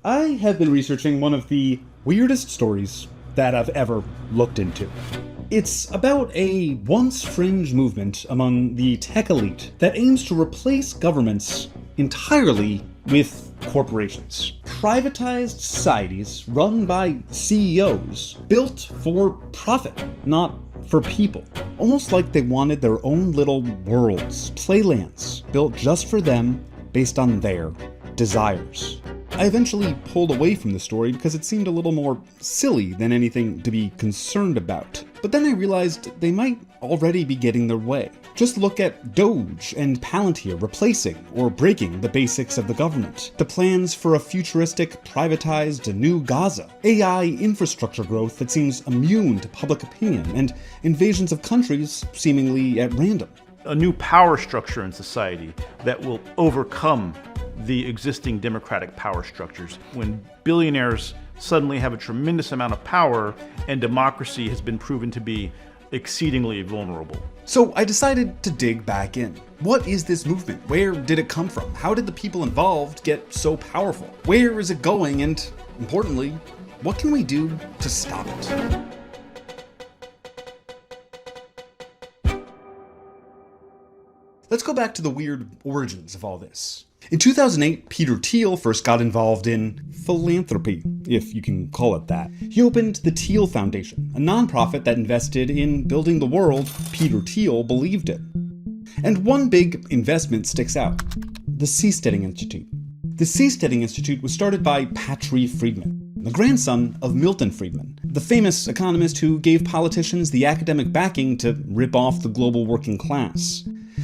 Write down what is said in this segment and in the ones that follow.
I have been researching one of the weirdest stories that I've ever looked into. It's about a once fringe movement among the tech elite that aims to replace governments entirely with corporations. Privatized societies run by CEOs built for profit, not for people. Almost like they wanted their own little worlds, playlands, built just for them based on their desires. I eventually pulled away from the story because it seemed a little more silly than anything to be concerned about. But then I realized they might already be getting their way. Just look at Doge and Palantir replacing or breaking the basics of the government, the plans for a futuristic, privatized new Gaza, AI infrastructure growth that seems immune to public opinion, and invasions of countries seemingly at random. A new power structure in society that will overcome the existing democratic power structures. When billionaires suddenly have a tremendous amount of power and democracy has been proven to be exceedingly vulnerable. So I decided to dig back in. What is this movement? Where did it come from? How did the people involved get so powerful? Where is it going? And importantly, what can we do to stop it? Let's go back to the weird origins of all this. In 2008, Peter Thiel first got involved in philanthropy, if you can call it that. He opened the Thiel Foundation, a nonprofit that invested in building the world Peter Thiel believed in. And one big investment sticks out: the Seasteading Institute. The Seasteading Institute was started by Patry Friedman, the grandson of Milton Friedman, the famous economist who gave politicians the academic backing to rip off the global working class.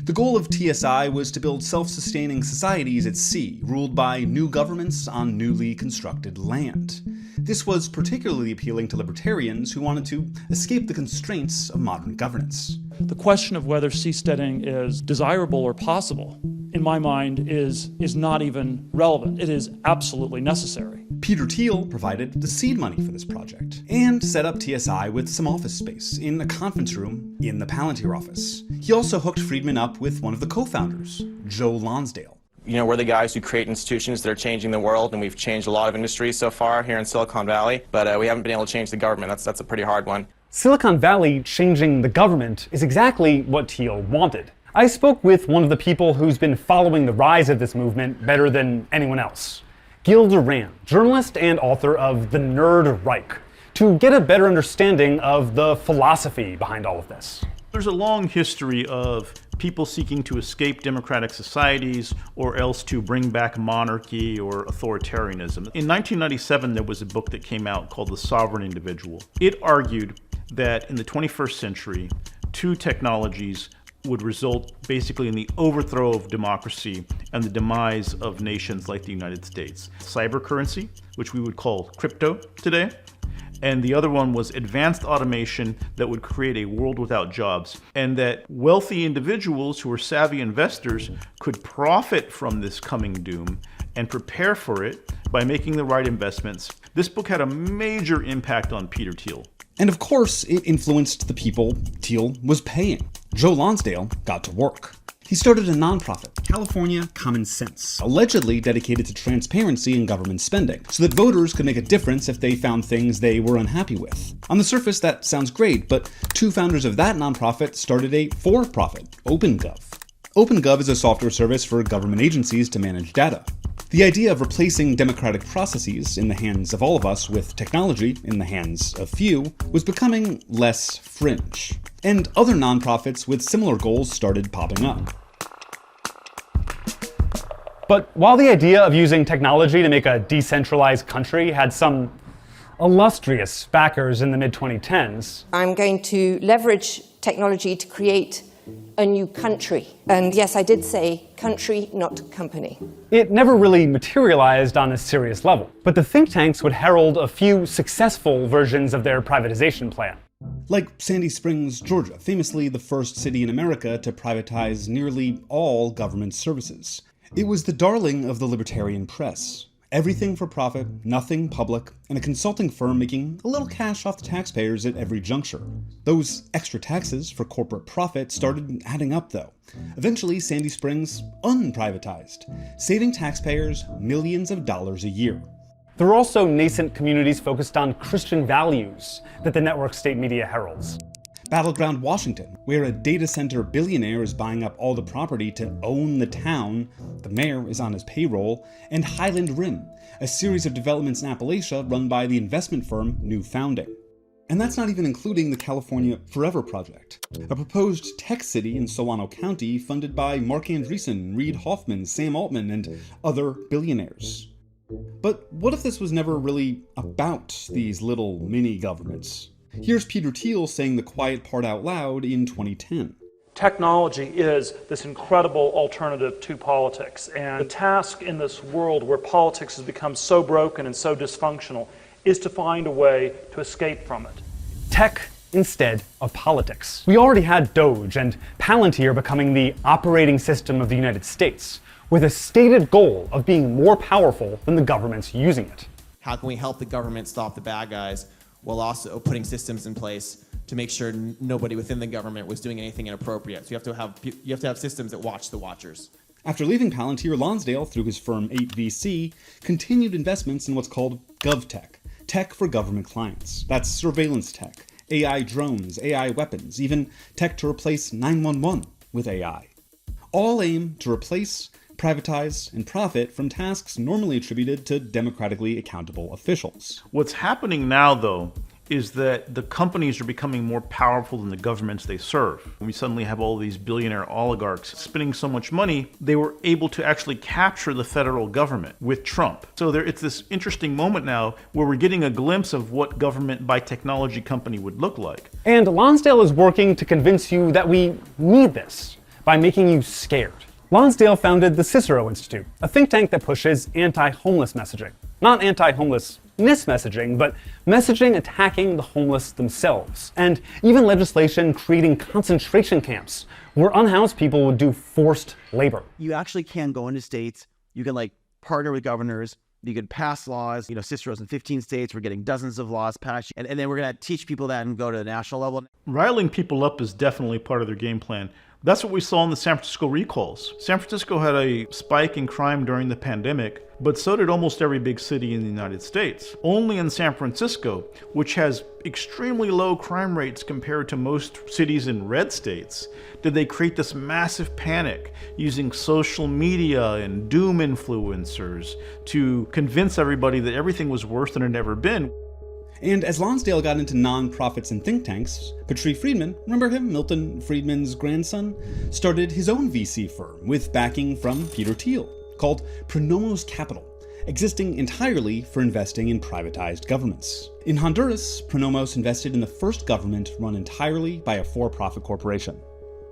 The goal of TSI was to build self-sustaining societies at sea, ruled by new governments on newly constructed land. This was particularly appealing to libertarians who wanted to escape the constraints of modern governance. The question of whether seasteading is desirable or possible, in my mind, is not even relevant. It is absolutely necessary. Peter Thiel provided the seed money for this project and set up TSI with some office space in a conference room in the Palantir office. He also hooked Friedman up with one of the co-founders, Joe Lonsdale. You know, we're the guys who create institutions that are changing the world, and we've changed a lot of industries so far here in Silicon Valley, but we haven't been able to change the government. That's a pretty hard one. Silicon Valley changing the government is exactly what Thiel wanted. I spoke with one of the people who's been following the rise of this movement better than anyone else. Gil Duran, journalist and author of The Nerd Reich, to get a better understanding of the philosophy behind all of this. There's a long history of people seeking to escape democratic societies or else to bring back monarchy or authoritarianism. In 1997, there was a book that came out called The Sovereign Individual. It argued that in the 21st century, two technologies would result basically in the overthrow of democracy and the demise of nations like the United States. Cybercurrency, which we would call crypto today, and the other one was advanced automation that would create a world without jobs, and that wealthy individuals who were savvy investors could profit from this coming doom and prepare for it by making the right investments. This book had a major impact on Peter Thiel. And of course, it influenced the people Thiel was paying. Joe Lonsdale got to work. He started a nonprofit, California Common Sense, allegedly dedicated to transparency in government spending, so that voters could make a difference if they found things they were unhappy with. On the surface, that sounds great, but two founders of that nonprofit started a for-profit, OpenGov. OpenGov is a software service for government agencies to manage data. The idea of replacing democratic processes in the hands of all of us with technology in the hands of few was becoming less fringe, and other nonprofits with similar goals started popping up. But while the idea of using technology to make a decentralized country had some illustrious backers in the mid-2010s, I'm going to leverage technology to create a new country. And yes, I did say country, not company. it never really materialized on a serious level. But the think tanks would herald a few successful versions of their privatization plan. Like Sandy Springs, Georgia, famously the first city in America to privatize nearly all government services. It was the darling of the libertarian press. Everything for profit, nothing public, and a consulting firm making a little cash off the taxpayers at every juncture. Those extra taxes for corporate profit started adding up though. Eventually, Sandy Springs unprivatized, saving taxpayers millions of dollars a year. There are also nascent communities focused on Christian values that the network state media heralds. Battleground Washington, where a data center billionaire is buying up all the property to own the town, the mayor is on his payroll, and Highland Rim, a series of developments in Appalachia run by the investment firm New Founding. And that's not even including the California Forever Project, a proposed tech city in Solano County funded by Mark Andreessen, Reid Hoffman, Sam Altman, and other billionaires. But what if this was never really about these little mini-governments? Here's Peter Thiel saying the quiet part out loud in 2010. Technology is this incredible alternative to politics, and the task in this world where politics has become so broken and so dysfunctional is to find a way to escape from it. Tech instead of politics. We already had Doge and Palantir becoming the operating system of the United States, with a stated goal of being more powerful than the governments using it. How can we help the government stop the bad guys while also putting systems in place to make sure nobody within the government was doing anything inappropriate? So you have to have systems that watch the watchers. After leaving Palantir, Lonsdale, through his firm 8VC, continued investments in what's called GovTech, tech for government clients. That's surveillance tech, AI drones, AI weapons, even tech to replace 911 with AI. All aim to replace, privatize, and profit from tasks normally attributed to democratically accountable officials. What's happening now, though, is that the companies are becoming more powerful than the governments they serve. When we suddenly have all these billionaire oligarchs spending so much money, they were able to actually capture the federal government with Trump. So it's this interesting moment now where we're getting a glimpse of what government by technology company would look like. And Lonsdale is working to convince you that we need this by making you scared. Lonsdale founded the Cicero Institute, a think tank that pushes anti-homeless messaging. Not anti-homelessness messaging, but messaging attacking the homeless themselves. And even legislation creating concentration camps where unhoused people would do forced labor. You actually can go into states, you can partner with governors, you can pass laws. Cicero's in 15 states, we're getting dozens of laws passed, and then we're gonna teach people that and go to the national level. Riling people up is definitely part of their game plan. That's what we saw in the San Francisco recalls. San Francisco had a spike in crime during the pandemic, but so did almost every big city in the United States. Only in San Francisco, which has extremely low crime rates compared to most cities in red states, did they create this massive panic using social media and doom influencers to convince everybody that everything was worse than it had ever been. And as Lonsdale got into nonprofits and think tanks, Patri Friedman, remember him, Milton Friedman's grandson, started his own VC firm with backing from Peter Thiel, called Pronomos Capital, existing entirely for investing in privatized governments. In Honduras, Pronomos invested in the first government run entirely by a for-profit corporation,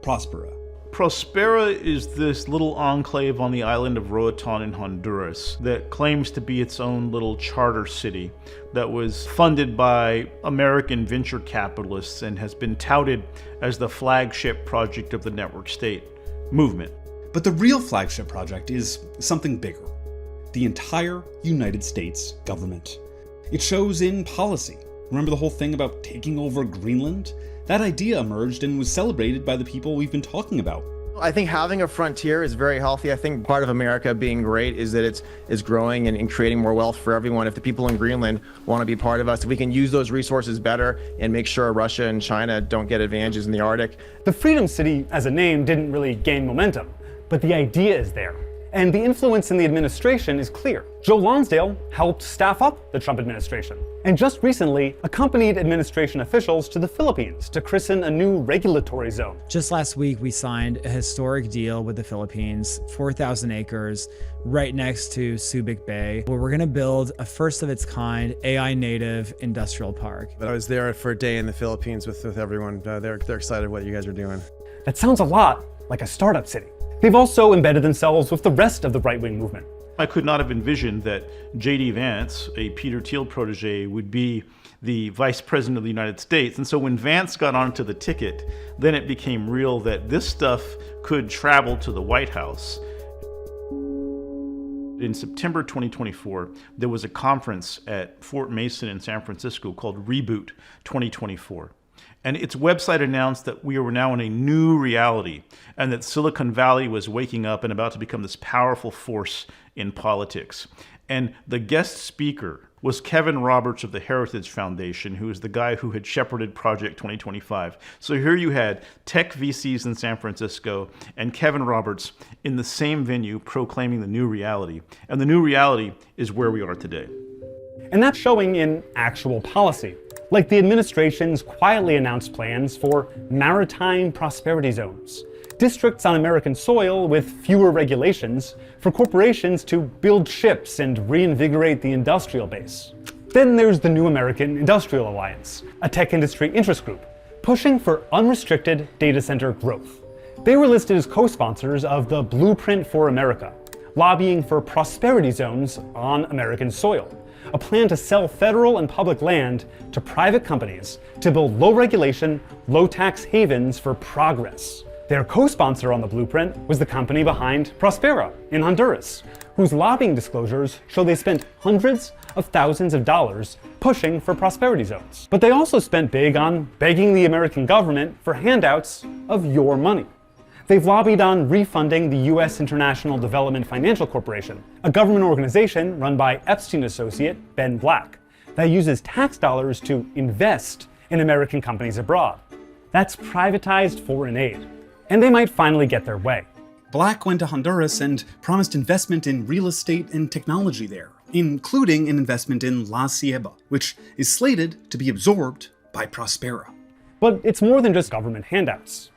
Prospera. Prospera is this little enclave on the island of Roatan in Honduras that claims to be its own little charter city that was funded by American venture capitalists and has been touted as the flagship project of the network state movement. But the real flagship project is something bigger: the entire United States government. It shows in policy. Remember the whole thing about taking over Greenland? That idea emerged and was celebrated by the people we've been talking about. I think having a frontier is very healthy. I think part of America being great is that it's growing and creating more wealth for everyone. If the people in Greenland want to be part of us, if we can use those resources better and make sure Russia and China don't get advantages in the Arctic. The Freedom City as a name didn't really gain momentum, but the idea is there. And the influence in the administration is clear. Joe Lonsdale helped staff up the Trump administration, and just recently accompanied administration officials to the Philippines to christen a new regulatory zone. Just last week, we signed a historic deal with the Philippines, 4,000 acres, right next to Subic Bay, where we're gonna build a first of its kind AI native industrial park. I was there for a day in the Philippines with everyone. They're excited what you guys are doing. That sounds a lot like a startup city. They've also embedded themselves with the rest of the right-wing movement. I could not have envisioned that J.D. Vance, a Peter Thiel protege, would be the vice president of the United States. And so when Vance got onto the ticket, then it became real that this stuff could travel to the White House. In September 2024, there was a conference at Fort Mason in San Francisco called Reboot 2024. And its website announced that we were now in a new reality and that Silicon Valley was waking up and about to become this powerful force in politics. And the guest speaker was Kevin Roberts of the Heritage Foundation, who is the guy who had shepherded Project 2025. So here you had tech VCs in San Francisco and Kevin Roberts in the same venue proclaiming the new reality. And the new reality is where we are today. And that's showing in actual policy, like the administration's quietly announced plans for maritime prosperity zones, districts on American soil with fewer regulations for corporations to build ships and reinvigorate the industrial base. Then there's the New American Industrial Alliance, a tech industry interest group, pushing for unrestricted data center growth. They were listed as co-sponsors of the Blueprint for America, lobbying for prosperity zones on American soil, a plan to sell federal and public land to private companies to build low-regulation, low-tax havens for progress. Their co-sponsor on the blueprint was the company behind Prospera in Honduras, whose lobbying disclosures show they spent hundreds of thousands of dollars pushing for prosperity zones. But they also spent big on begging the American government for handouts of your money. They've lobbied on refunding the U.S. International Development Financial Corporation, a government organization run by Epstein associate Ben Black, that uses tax dollars to invest in American companies abroad. That's privatized foreign aid. And they might finally get their way. Black went to Honduras and promised investment in real estate and technology there, including an investment in La Ceiba, which is slated to be absorbed by Prospera. But it's more than just government handouts.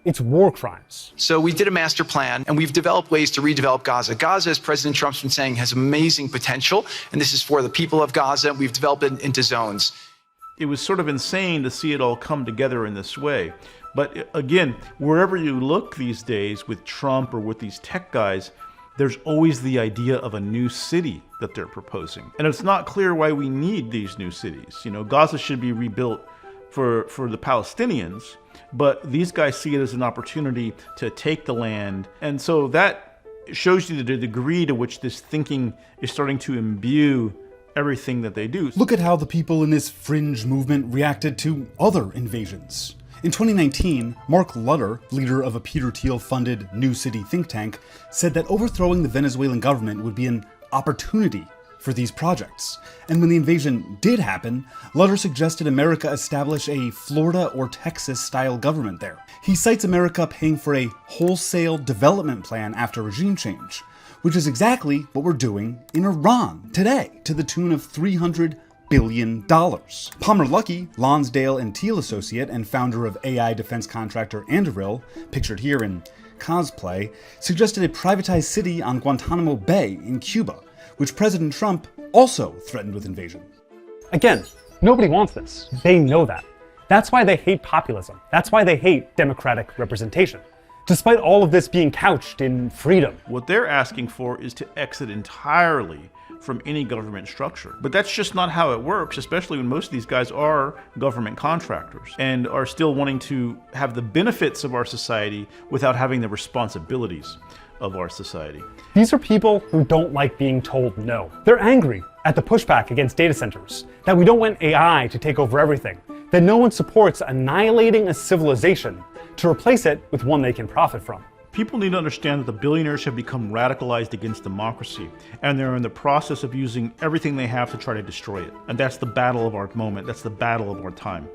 It's war crimes. So we did a master plan, and we've developed ways to redevelop Gaza. Gaza, as President Trump's been saying, has amazing potential, and this is for the people of Gaza. We've developed it into zones. It was sort of insane to see it all come together in this way. But again, wherever you look these days with Trump or with these tech guys, there's always the idea of a new city that they're proposing. And it's not clear why we need these new cities. You know, Gaza should be rebuilt for the Palestinians, but these guys see it as an opportunity to take the land. And so that shows you the degree to which this thinking is starting to imbue everything that they do. Look at how the people in this fringe movement reacted to other invasions. In 2019, Mark Lutter, leader of a Peter Thiel-funded New City think tank, said that overthrowing the Venezuelan government would be an opportunity for these projects. And when the invasion did happen, Lutter suggested America establish a Florida or Texas-style government there. He cites America paying for a wholesale development plan after regime change, which is exactly what we're doing in Iran today, to the tune of $300 billion. Palmer Luckey, Lonsdale and Thiel associate and founder of AI defense contractor Anduril, pictured here in cosplay, suggested a privatized city on Guantanamo Bay in Cuba, which President Trump also threatened with invasion. Again, nobody wants this. They know that. That's why they hate populism. That's why they hate democratic representation, despite all of this being couched in freedom. What they're asking for is to exit entirely from any government structure. But that's just not how it works, especially when most of these guys are government contractors and are still wanting to have the benefits of our society without having the responsibilities of our society. These are people who don't like being told no. They're angry at the pushback against data centers, that we don't want AI to take over everything, that no one supports annihilating a civilization to replace it with one they can profit from. People need to understand that the billionaires have become radicalized against democracy, and they're in the process of using everything they have to try to destroy it. And that's the battle of our moment. That's the battle of our time.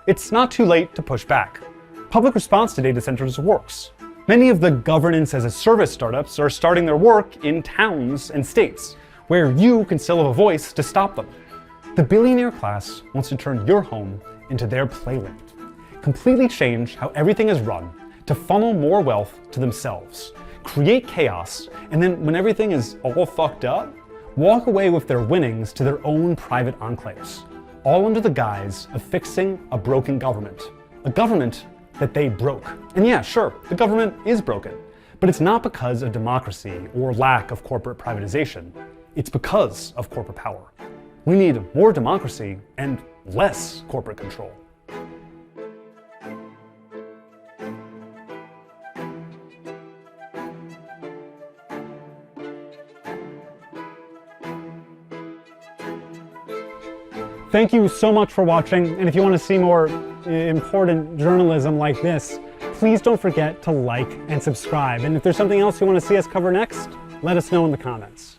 It's not too late to push back. Public response to data centers works. Many of the governance as a service startups are starting their work in towns and states, where you can still have a voice to stop them. The billionaire class wants to turn your home into their playland, completely change how everything is run, to funnel more wealth to themselves, create chaos, and then when everything is all fucked up, walk away with their winnings to their own private enclaves, all under the guise of fixing a broken government, a government that they broke. And yeah, sure, the government is broken, but it's not because of democracy or lack of corporate privatization. It's because of corporate power. We need more democracy and less corporate control. Thank you so much for watching, and if you want to see more important journalism like this, please don't forget to like and subscribe. And if there's something else you want to see us cover next, let us know in the comments.